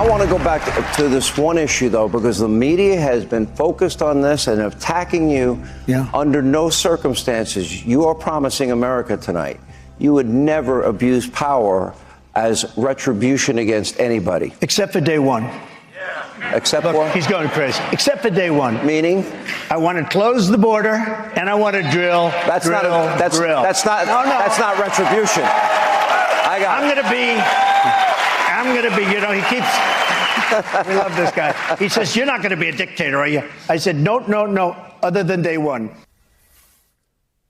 I want to go back to this one issue, though, because the media has been focused on this and attacking you. Under no circumstances, you are promising America tonight you would never abuse power as retribution against anybody. Except for day one. Except Look, what? he's going crazy. Except for day one. Meaning? I want to close the border, and I want to drill. That's not retribution. I'm going to be, you know, he keeps, we love this guy. He says, you're not going to be a dictator, are you? I said, no, other than day one.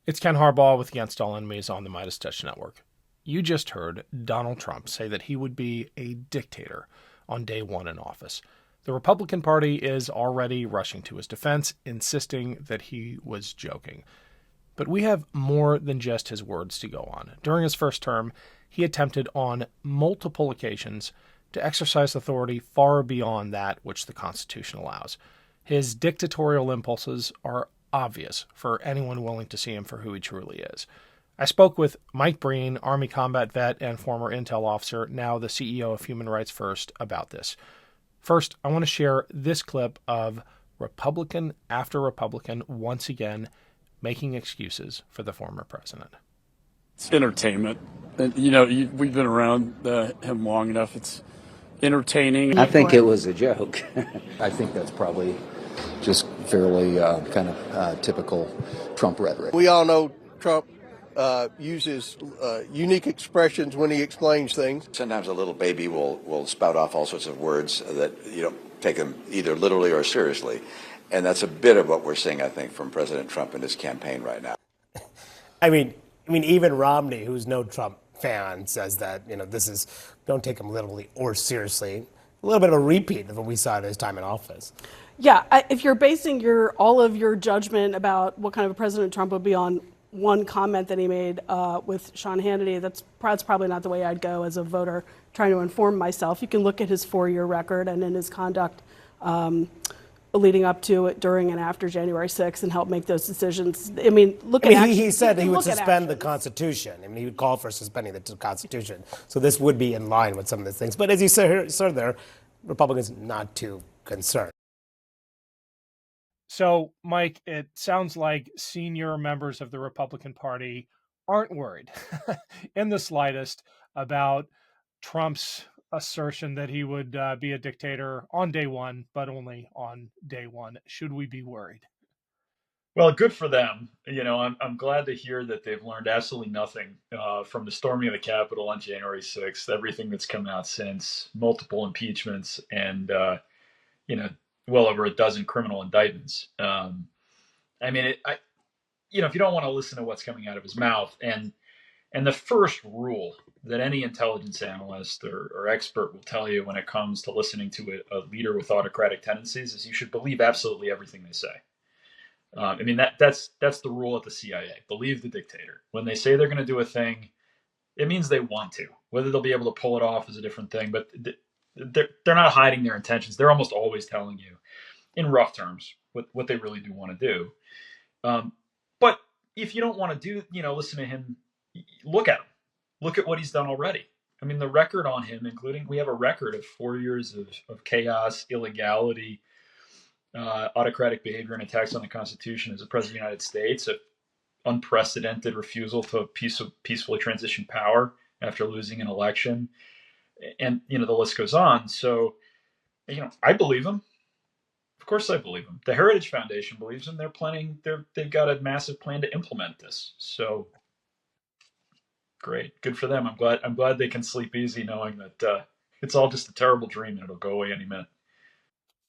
It's Ken Harbaugh with Against All Enemies on the MeidasTouch Network. You just heard Donald Trump say that he would be a dictator on day one in office. The Republican Party is already rushing to his defense, insisting that he was joking. But we have more than just his words to go on. During his first term, he attempted on multiple occasions to exercise authority far beyond that which the Constitution allows. His dictatorial impulses are obvious for anyone willing to see him for who he truly is. I spoke with Mike Breen, Army combat vet and former intel officer, now the CEO of Human Rights First, about this. First, I want to share this clip of Republican after Republican once again making excuses for the former president. It's entertainment. And, you know, we've been around him long enough. It's entertaining. I think it was a joke. I think that's probably just fairly kind of typical Trump rhetoric. We all know Trump uses unique expressions when he explains things. Sometimes a little baby will spout off all sorts of words that you don't take them either literally or seriously. And that's a bit of what we're seeing, I think, from President Trump in his campaign right now. I mean, even Romney, who's no Trump fan, says that, you know, this is, don't take him literally or seriously. A little bit of a repeat of what we saw in his time in office. Yeah, if you're basing all of your judgment about what kind of a President Trump would be on one comment that he made with Sean Hannity, that's probably not the way I'd go as a voter trying to inform myself. You can look at his 4-year record and in his conduct leading up to it, during and after January 6th, and help make those decisions. I mean, he said he would suspend the Constitution. I mean, he would call for suspending the Constitution. So this would be in line with some of the things. But as you said there, Republicans not too concerned. So, Mike, it sounds like senior members of the Republican Party aren't worried in the slightest about Trump's assertion that he would be a dictator on day one, but only on day one. Should we be worried? Well, good for them. You know, I'm glad to hear that they've learned absolutely nothing from the storming of the Capitol on January 6th, everything that's come out since, multiple impeachments, and, you know, well over a dozen criminal indictments. I mean, you know, if you don't want to listen to what's coming out of his mouth, and the first rule that any intelligence analyst or expert will tell you when it comes to listening to a leader with autocratic tendencies is you should believe absolutely everything they say. I mean, that's the rule at the CIA. Believe the dictator. When they say they're going to do a thing, it means they want to. Whether they'll be able to pull it off is a different thing, but they're not hiding their intentions. They're almost always telling you, in rough terms, what they really do want to do. But if you don't want to listen to him, look at him. Look at what he's done already. I mean, the record on him, including we have a record of 4 years of chaos, illegality, autocratic behavior, and attacks on the Constitution as a president of the United States, an unprecedented refusal to peacefully transition power after losing an election. And, you know, the list goes on. So, you know, I believe him. Of course I believe him. The Heritage Foundation believes him. They've got a massive plan to implement this. So great. Good for them. I'm glad they can sleep easy knowing that it's all just a terrible dream and it'll go away any minute.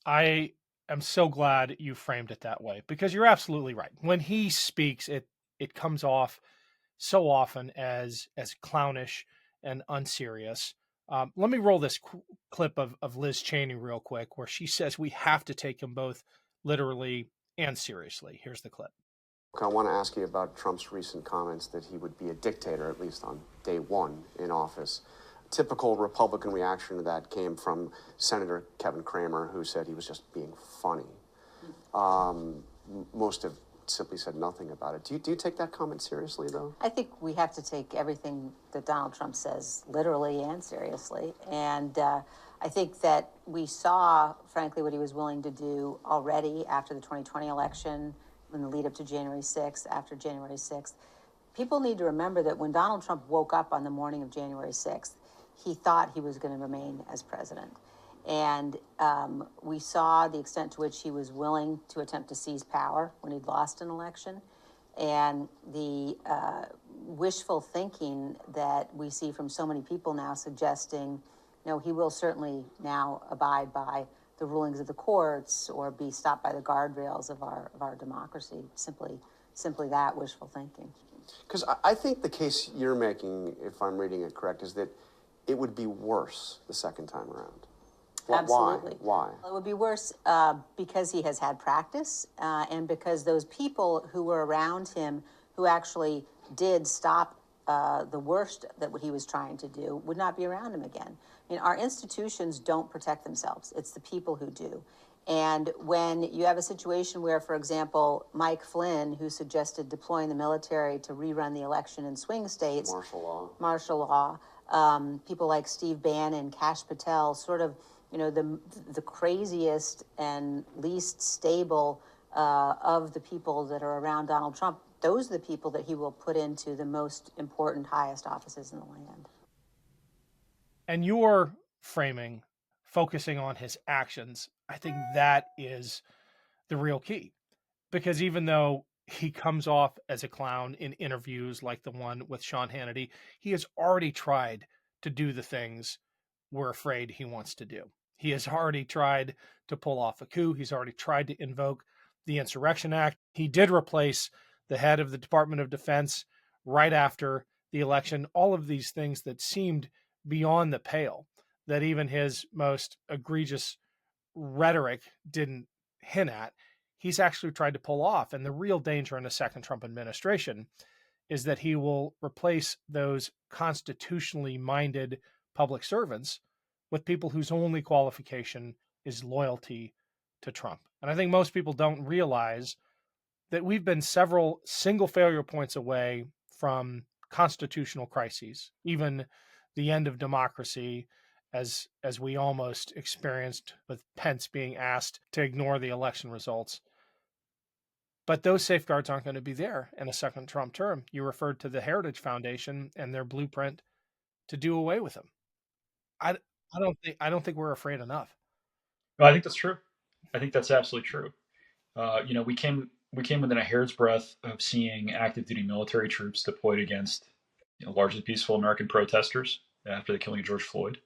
I am so glad you framed it that way, because you're absolutely right. When he speaks, it comes off so often as clownish and unserious. Let me roll this clip of Liz Cheney real quick, where she says we have to take him both literally and seriously. Here's the clip. I want to ask you about Trump's recent comments that he would be a dictator, at least on day one in office. Typical Republican reaction to that came from Senator Kevin Cramer, who said he was just being funny. Most of simply said nothing about it. Do you take that comment seriously, though? I think we have to take everything that Donald Trump says literally and seriously. And I think that we saw, frankly, what he was willing to do already after the 2020 election, in the lead up to January 6th, after January 6th. People need to remember that when Donald Trump woke up on the morning of January 6th, he thought he was going to remain as president. And we saw the extent to which he was willing to attempt to seize power when he'd lost an election. And the wishful thinking that we see from so many people now suggesting, he will certainly now abide by the rulings of the courts or be stopped by the guardrails of our democracy. Simply that wishful thinking. Because I think the case you're making, if I'm reading it correct, is that it would be worse the second time around. Absolutely. Why? Well, it would be worse because he has had practice and because those people who were around him who actually did stop the worst that what he was trying to do would not be around him again. I mean, our institutions don't protect themselves. It's the people who do. And when you have a situation where, for example, Mike Flynn, who suggested deploying the military to rerun the election in swing states, martial law, people like Steve Bannon, Kash Patel, sort of, the craziest and least stable of the people that are around Donald Trump, those are the people that he will put into the most important, highest offices in the land. And your framing, focusing on his actions, I think that is the real key. Because even though he comes off as a clown in interviews like the one with Sean Hannity, he has already tried to do the things we're afraid he wants to do. He has already tried to pull off a coup. He's already tried to invoke the Insurrection Act. He did replace the head of the Department of Defense right after the election. All of these things that seemed beyond the pale, that even his most egregious rhetoric didn't hint at, he's actually tried to pull off. And the real danger in a second Trump administration is that he will replace those constitutionally minded public servants with people whose only qualification is loyalty to Trump. And I think most people don't realize that we've been several single failure points away from constitutional crises, even the end of democracy, as we almost experienced with Pence being asked to ignore the election results. But those safeguards aren't going to be there in a second Trump term. You referred to the Heritage Foundation and their blueprint to do away with them. I don't think we're afraid enough. No, I think that's true. I think that's absolutely true. We came within a hair's breadth of seeing active duty military troops deployed against largely peaceful American protesters after the killing of George Floyd.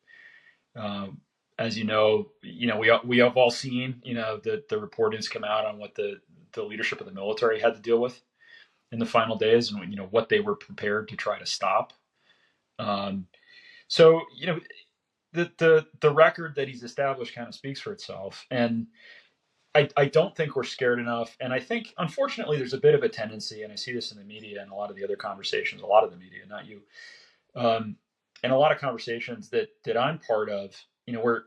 As we have all seen, the reportings come out on what the leadership of the military had to deal with in the final days, and what they were prepared to try to stop. The record that he's established kind of speaks for itself, and I don't think we're scared enough. And I think, unfortunately, there's a bit of a tendency, and I see this in the media and a lot of the other conversations, a lot of the media, not you, and a lot of conversations that I'm part of, where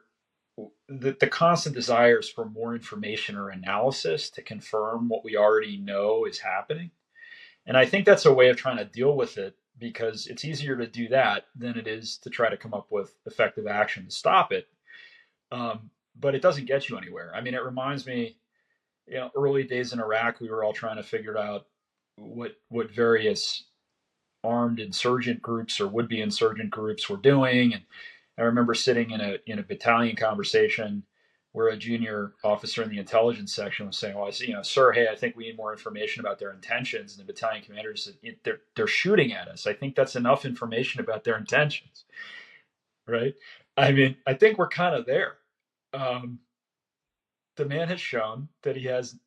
the constant desires for more information or analysis to confirm what we already know is happening. And I think that's a way of trying to deal with it, because it's easier to do that than it is to try to come up with effective action to stop it. But it doesn't get you anywhere. I mean, it reminds me, early days in Iraq, we were all trying to figure out what various armed insurgent groups or would-be insurgent groups were doing. And I remember sitting in a battalion conversation where a junior officer in the intelligence section was saying, "Well, sir, hey, I think we need more information about their intentions." And the battalion commander said, "They're shooting at us. I think that's enough information about their intentions." Right? I mean, I think we're kind of there. The man has shown that he has,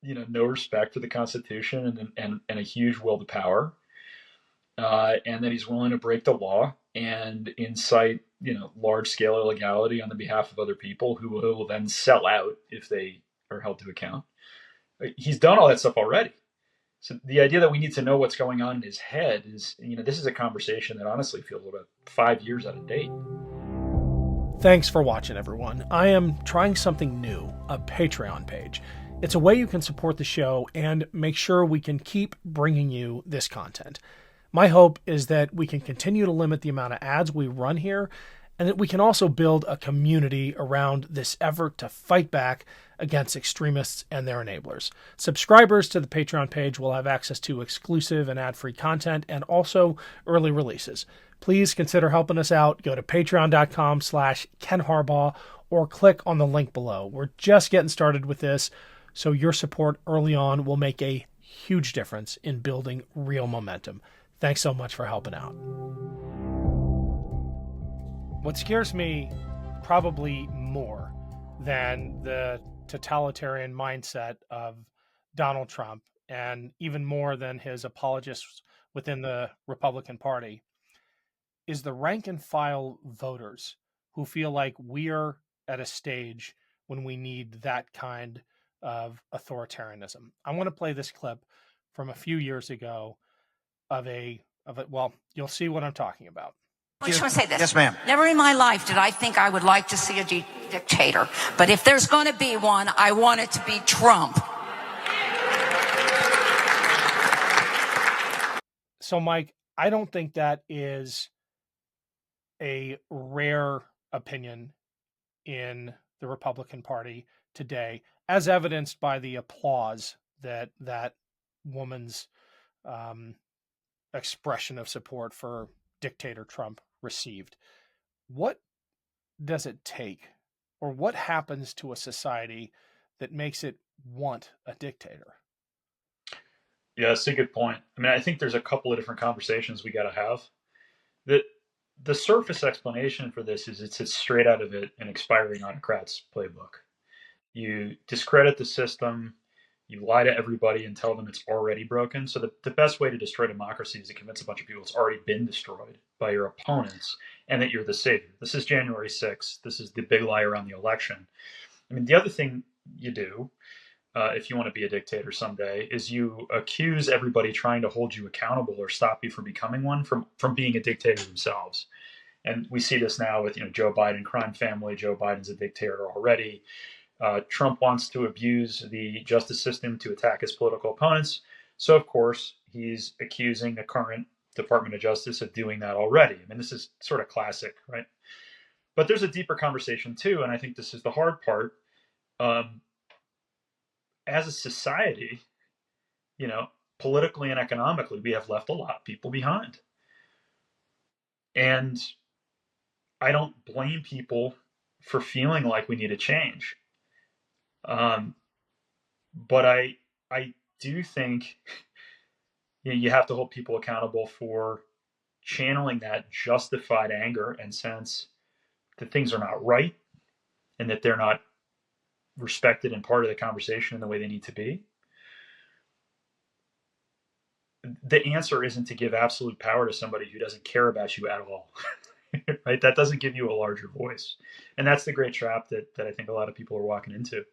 no respect for the Constitution and a huge will to power, and that he's willing to break the law and incite, large-scale illegality on the behalf of other people who will then sell out if they are held to account. He's done all that stuff already. So the idea that we need to know what's going on in his head is, this is a conversation that honestly feels about 5 years out of date. Thanks for watching, everyone. I am trying something new, a Patreon page. It's a way you can support the show and make sure we can keep bringing you this content. My hope is that we can continue to limit the amount of ads we run here, and that we can also build a community around this effort to fight back against extremists and their enablers. Subscribers to the Patreon page will have access to exclusive and ad-free content and also early releases. Please consider helping us out. Go to patreon.com/Ken Harbaugh or click on the link below. We're just getting started with this, so your support early on will make a huge difference in building real momentum. Thanks so much for helping out. What scares me probably more than the totalitarian mindset of Donald Trump, and even more than his apologists within the Republican Party, is the rank and file voters who feel like we're at a stage when we need that kind of authoritarianism. I want to play this clip from a few years ago of a well, you'll see what I'm talking about. I just want to say this. Yes, ma'am. Never in my life did I think I would like to see a dictator. But if there's going to be one, I want it to be Trump. So, Mike, I don't think that is a rare opinion in the Republican Party today, as evidenced by the applause that that woman's expression of support for dictator Trump received. What does it take, or what happens to a society that makes it want a dictator? Yeah, that's a good point. I mean, I think there's a couple of different conversations we got to have. The surface explanation for this is it's straight out of an expiring autocrat's playbook. You discredit the system, you lie to everybody and tell them it's already broken. So the best way to destroy democracy is to convince a bunch of people it's already been destroyed by your opponents and that you're the savior. This is January 6th. This is the big lie around the election. I mean, the other thing you do, if you want to be a dictator someday, is you accuse everybody trying to hold you accountable or stop you from becoming one from being a dictator themselves. And we see this now with Joe Biden crime family. Joe Biden's a dictator already. Trump wants to abuse the justice system to attack his political opponents. So, of course, he's accusing the current Department of Justice of doing that already. I mean, this is sort of classic, right? But there's a deeper conversation, too, and I think this is the hard part. As a society, politically and economically, we have left a lot of people behind. And I don't blame people for feeling like we need a change. But I do think you have to hold people accountable for channeling that justified anger and sense that things are not right and that they're not respected and part of the conversation in the way they need to be. The answer isn't to give absolute power to somebody who doesn't care about you at all. Right? That doesn't give you a larger voice. And that's the great trap that I think a lot of people are walking into.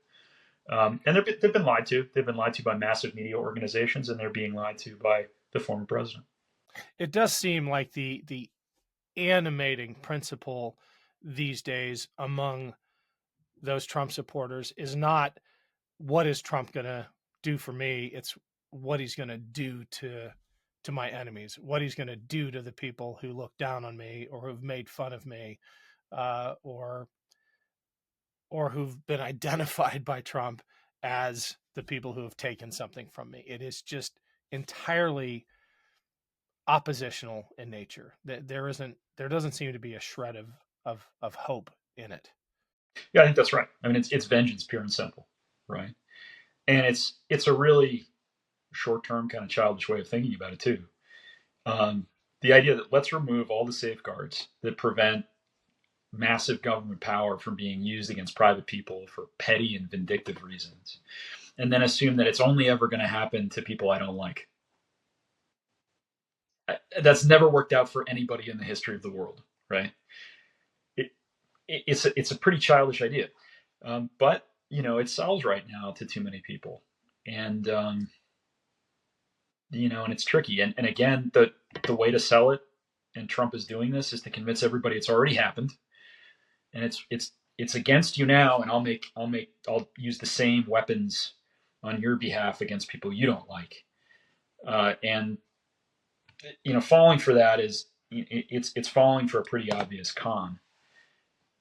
And they've been lied to. They've been lied to by massive media organizations, and they're being lied to by the former president. It does seem like the animating principle these days among those Trump supporters is not what is Trump going to do for me. It's what he's going to do to my enemies, what he's going to do to the people who look down on me or who've made fun of me, or who've been identified by Trump as the people who have taken something from me. It is just entirely oppositional in nature. There doesn't seem to be a shred of hope in it. Yeah, I think that's right. I mean, it's vengeance, pure and simple, right? And it's a really short-term kind of childish way of thinking about it too. The idea that let's remove all the safeguards that prevent massive government power from being used against private people for petty and vindictive reasons, and then assume that it's only ever going to happen to people I don't like. That's never worked out for anybody in the history of the world, right? It's a pretty childish idea, but it sells right now to too many people, and and it's tricky. And again, the way to sell it, and Trump is doing this, is to convince everybody it's already happened, and it's against you now, and I'll use the same weapons on your behalf against people you don't like. And falling for that it's falling for a pretty obvious con.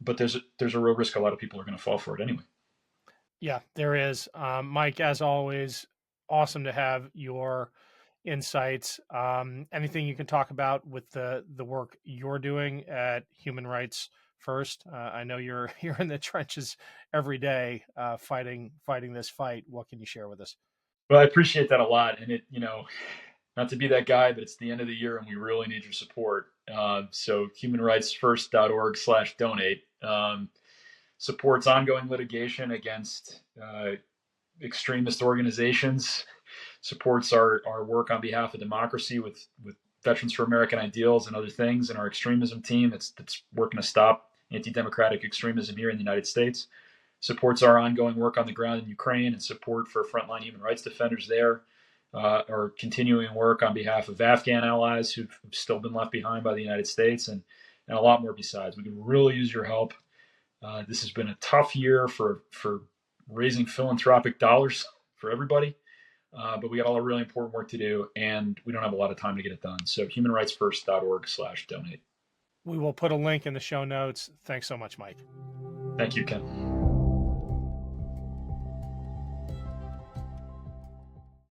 But there's a real risk a lot of people are going to fall for it anyway. Yeah, there is. Mike, as always, awesome to have your insights. Anything you can talk about with the work you're doing at Human Rights First? I know you're in the trenches every day, fighting this fight. What can you share with us? Well, I appreciate that a lot, and not to be that guy, but it's the end of the year, and we really need your support. So humanrightsfirst.org/donate supports ongoing litigation against extremist organizations, supports our work on behalf of democracy with Veterans for American Ideals and other things, and our extremism team that's working to stop anti-democratic extremism here in the United States, supports our ongoing work on the ground in Ukraine and support for frontline human rights defenders there, our continuing work on behalf of Afghan allies who've still been left behind by the United States, and a lot more besides. We can really use your help. This has been a tough year for raising philanthropic dollars for everybody. But we got all a really important work to do, and we don't have a lot of time to get it done. So humanrightsfirst.org/donate. We will put a link in the show notes. Thanks so much, Mike. Thank you, Ken.